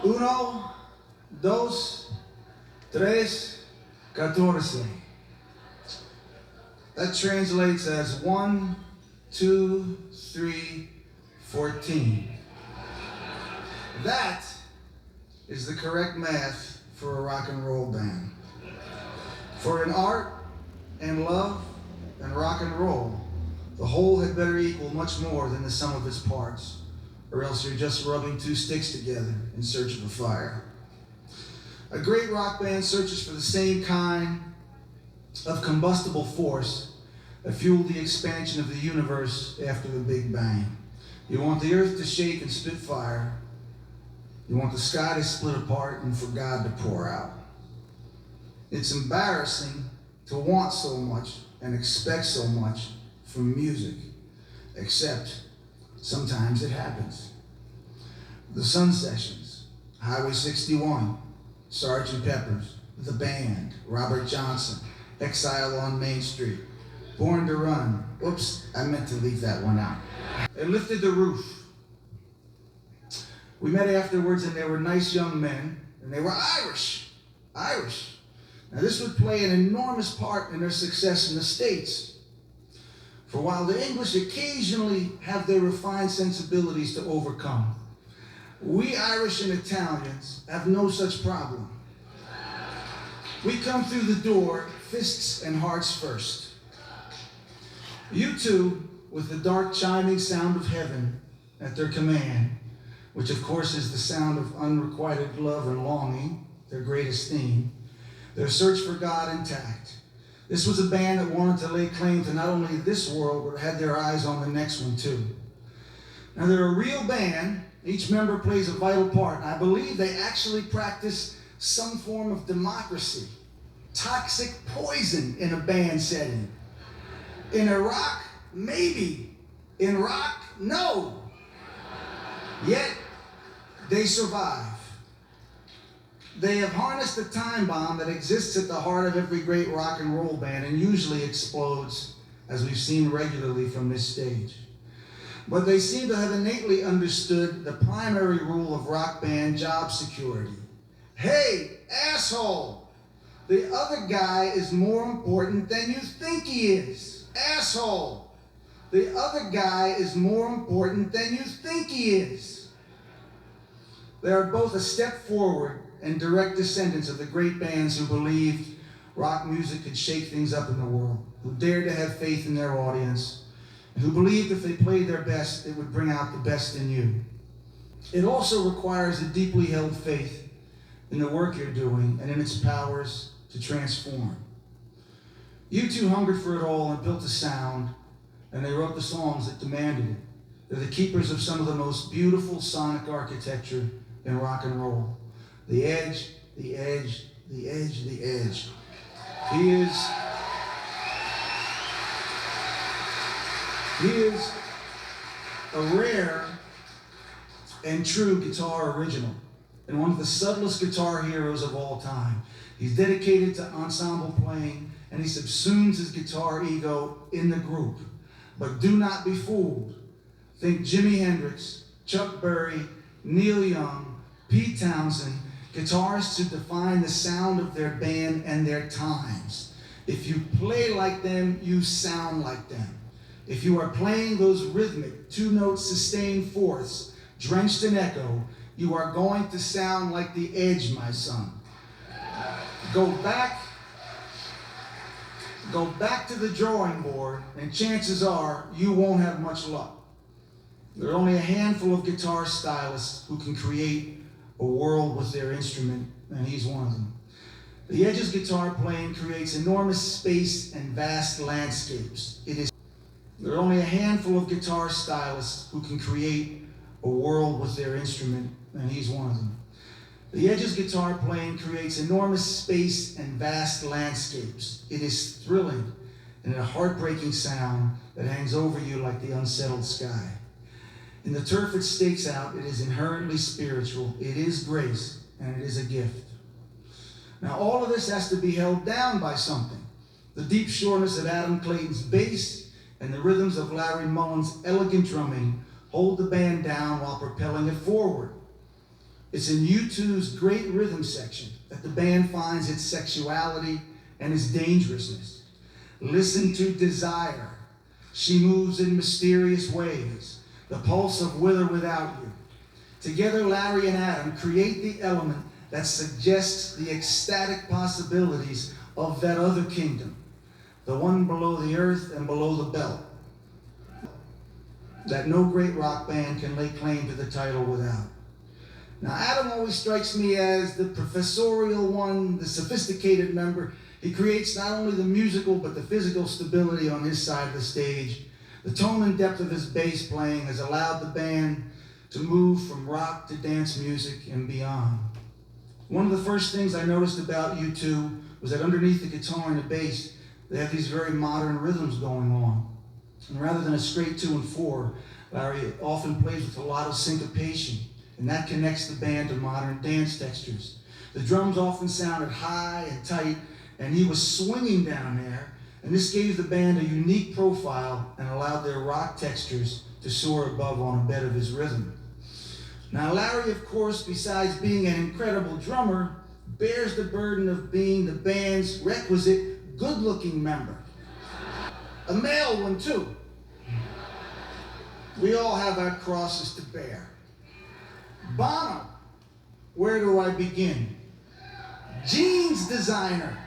Uno, dos, tres, 14. That translates as 1, 2, 3, 14. That is the correct math for a rock and roll band. For in art and love and rock and roll, the whole had better equal much more than the sum of its parts, or else you're just rubbing two sticks together in search of a fire. A great rock band searches for the same kind of combustible force that fueled the expansion of the universe after the Big Bang. You want the earth to shake and spit fire. You want the sky to split apart and for God to pour out. It's embarrassing to want so much and expect so much from music, except sometimes it happens. The Sun Sessions, Highway 61, Sgt. Pepper's, The Band, Robert Johnson, Exile on Main Street, Born to Run. Oops, I meant to leave that one out. They lifted the roof. We met afterwards and they were nice young men, and they were Irish. Now this would play an enormous part in their success in the States. For while the English occasionally have their refined sensibilities to overcome, we Irish and Italians have no such problem. We come through the door, fists and hearts first. U2, with the dark chiming sound of heaven at their command, which of course is the sound of unrequited love and longing, their greatest theme, their search for God intact. This was a band that wanted to lay claim to not only this world, but had their eyes on the next one too. Now they're a real band. Each member plays a vital part. And I believe they actually practice some form of democracy, toxic poison in a band setting. In Iraq, maybe. In rock, no. Yet, they survive. They have harnessed the time bomb that exists at the heart of every great rock and roll band and usually explodes, as we've seen regularly from this stage. But they seem to have innately understood the primary rule of rock band job security. Hey, asshole! The other guy is more important than you think he is. Asshole! The other guy is more important than you think he is. They are both a step forward and direct descendants of the great bands who believed rock music could shake things up in the world, who dared to have faith in their audience, and who believed if they played their best, it would bring out the best in you. It also requires a deeply held faith in the work you're doing and in its powers to transform. U2 hungered for it all and built a sound, and they wrote the songs that demanded it. They're the keepers of some of the most beautiful sonic architecture in rock and roll. The edge, the edge, the edge, the edge. He is a rare and true guitar original and one of the subtlest guitar heroes of all time. He's dedicated to ensemble playing, and he subsumes his guitar ego in the group. But do not be fooled. Think Jimi Hendrix, Chuck Berry, Neil Young, Pete Townsend, guitarists who define the sound of their band and their times. If you play like them, you sound like them. If you are playing those rhythmic, two-note sustained fourths, drenched in echo, you are going to sound like the Edge, my son. Go back to the drawing board, and chances are you won't have much luck. There are only a handful of guitar stylists who can create a world with their instrument, and he's one of them. The Edge's guitar playing creates enormous space and vast landscapes. There are only a handful of guitar stylists who can create a world with their instrument, and he's one of them. The Edge's guitar playing creates enormous space and vast landscapes. It is thrilling and a heartbreaking sound that hangs over you like the unsettled sky. In the turf it stakes out, it is inherently spiritual, it is grace, and it is a gift. Now all of this has to be held down by something. The deep sureness of Adam Clayton's bass and the rhythms of Larry Mullen's elegant drumming hold the band down while propelling it forward. It's in U2's great rhythm section that the band finds its sexuality and its dangerousness. Listen to Desire. She moves in mysterious ways, the pulse of With or Without You. Together, Larry and Adam create the element that suggests the ecstatic possibilities of that other kingdom, the one below the earth and below the belt, that no great rock band can lay claim to the title without. Now, Adam always strikes me as the professorial one, the sophisticated member. He creates not only the musical, but the physical stability on his side of the stage. The tone and depth of his bass playing has allowed the band to move from rock to dance music and beyond. One of the first things I noticed about U2 was that underneath the guitar and the bass, they have these very modern rhythms going on. And rather than a straight 2 and 4, Larry often plays with a lot of syncopation, and that connects the band to modern dance textures. The drums often sounded high and tight, and he was swinging down there, and this gave the band a unique profile and allowed their rock textures to soar above on a bed of his rhythm. Now, Larry, of course, besides being an incredible drummer, bears the burden of being the band's requisite good-looking member. A male one, too. We all have our crosses to bear. Bono, where do I begin? Jeans designer,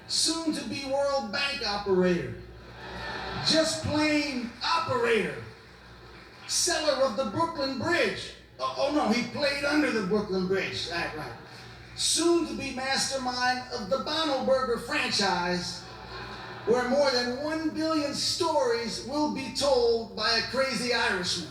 soon-to-be World Bank operator, just plain operator, seller of the Brooklyn Bridge. Oh no, he played under the Brooklyn Bridge, right. Soon-to-be mastermind of the Bono Burger franchise, where more than 1 billion stories will be told by a crazy Irishman.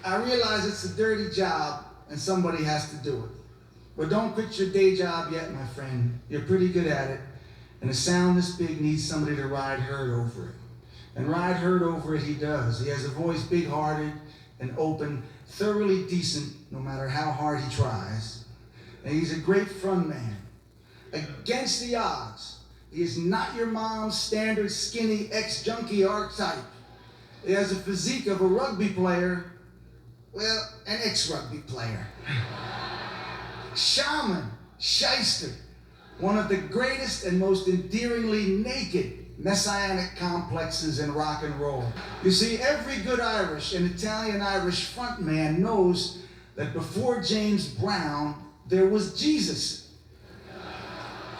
I realize it's a dirty job and somebody has to do it. But don't quit your day job yet, my friend. You're pretty good at it. And a sound this big needs somebody to ride herd over it. And ride herd over it he does. He has a voice big-hearted and open, thoroughly decent, no matter how hard he tries. And he's a great front man. Against the odds, he is not your mom's standard skinny ex-junkie archetype. He has a physique of a rugby player, well, an ex-rugby player. Shaman, shyster, one of the greatest and most endearingly naked messianic complexes in rock and roll. You see, every good Irish and Italian-Irish frontman knows that before James Brown, there was Jesus.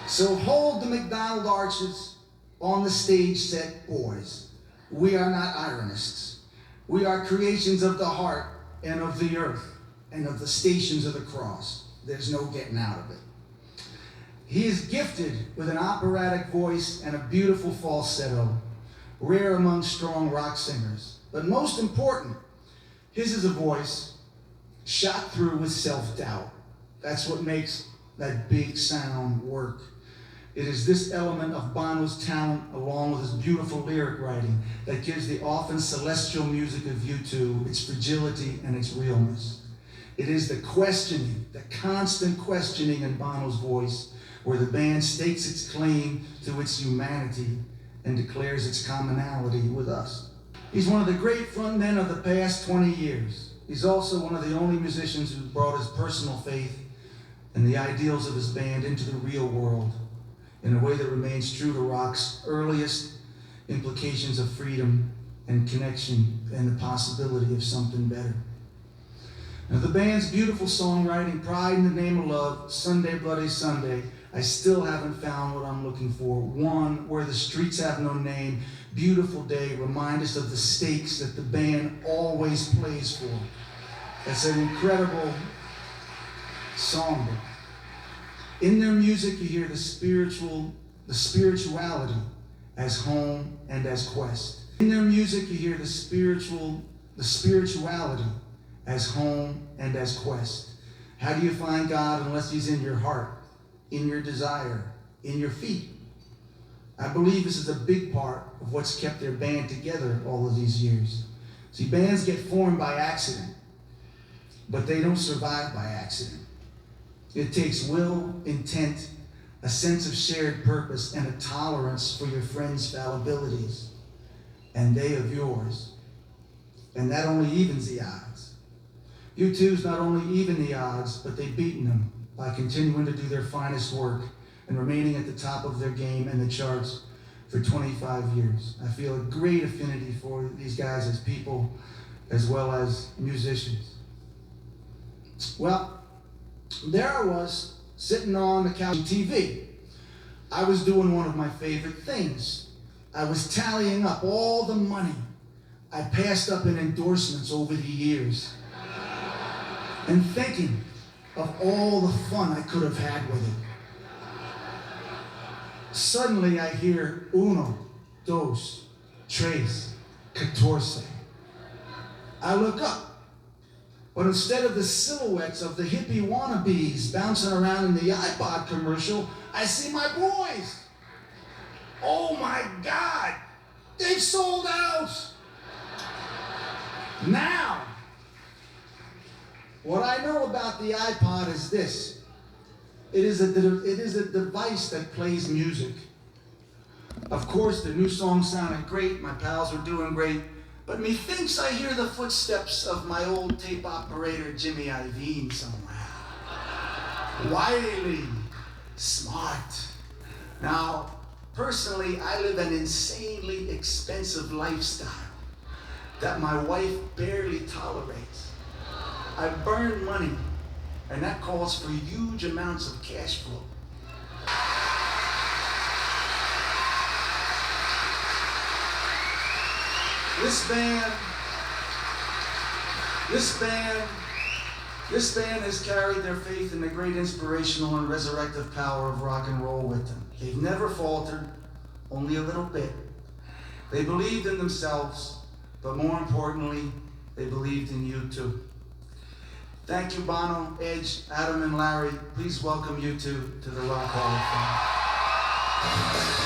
So hold the McDonald arches on the stage set, boys. We are not ironists. We are creations of the heart and of the earth and of the stations of the cross. There's no getting out of it. He is gifted with an operatic voice and a beautiful falsetto, rare among strong rock singers. But most important, his is a voice shot through with self-doubt. That's what makes that big sound work. It is this element of Bono's talent, along with his beautiful lyric writing, that gives the often celestial music of U2 its fragility and its realness. It is the questioning, the constant questioning in Bono's voice, where the band stakes its claim to its humanity and declares its commonality with us. He's one of the great frontmen of the past 20 years. He's also one of the only musicians who brought his personal faith and the ideals of his band into the real world in a way that remains true to rock's earliest implications of freedom and connection and the possibility of something better. Now, the band's beautiful songwriting, Pride in the Name of Love, Sunday Bloody Sunday, I still haven't found what I'm looking for. One, Where the Streets Have No Name, Beautiful Day, remind us of the stakes that the band always plays for. That's an incredible songbook. In their music, you hear the spirituality as home and as quest. In their music, you hear the spirituality as home and as quest. How do you find God unless he's in your heart, in your desire, in your feet? I believe this is a big part of what's kept their band together all of these years. See, bands get formed by accident, but they don't survive by accident. It takes will, intent, a sense of shared purpose, and a tolerance for your friends' fallibilities, and they of yours. And that only evens the odds. U2's not only even the odds, but they've beaten them by continuing to do their finest work and remaining at the top of their game in the charts for 25 years. I feel a great affinity for these guys as people as well as musicians. Well, there I was, sitting on the couch TV. I was doing one of my favorite things. I was tallying up all the money I passed up in endorsements over the years and thinking of all the fun I could have had with it. Suddenly I hear 1, 2, 3, 14. I look up, but instead of the silhouettes of the hippie wannabes bouncing around in the iPod commercial, I see my boys. Oh my God, they've sold out. Now, what I know about the iPod is this. It is a device that plays music. Of course, the new song sounded great, my pals were doing great, but methinks I hear the footsteps of my old tape operator Jimmy Iovine somewhere. Wily, smart. Now, personally, I live an insanely expensive lifestyle that my wife barely tolerates. I burn money, and that calls for huge amounts of cash flow. This band has carried their faith in the great inspirational and resurrective power of rock and roll with them. They've never faltered, only a little bit. They believed in themselves, but more importantly, they believed in you too. Thank you, Bono, Edge, Adam, and Larry. Please welcome U2 to the Rock Hall of Fame.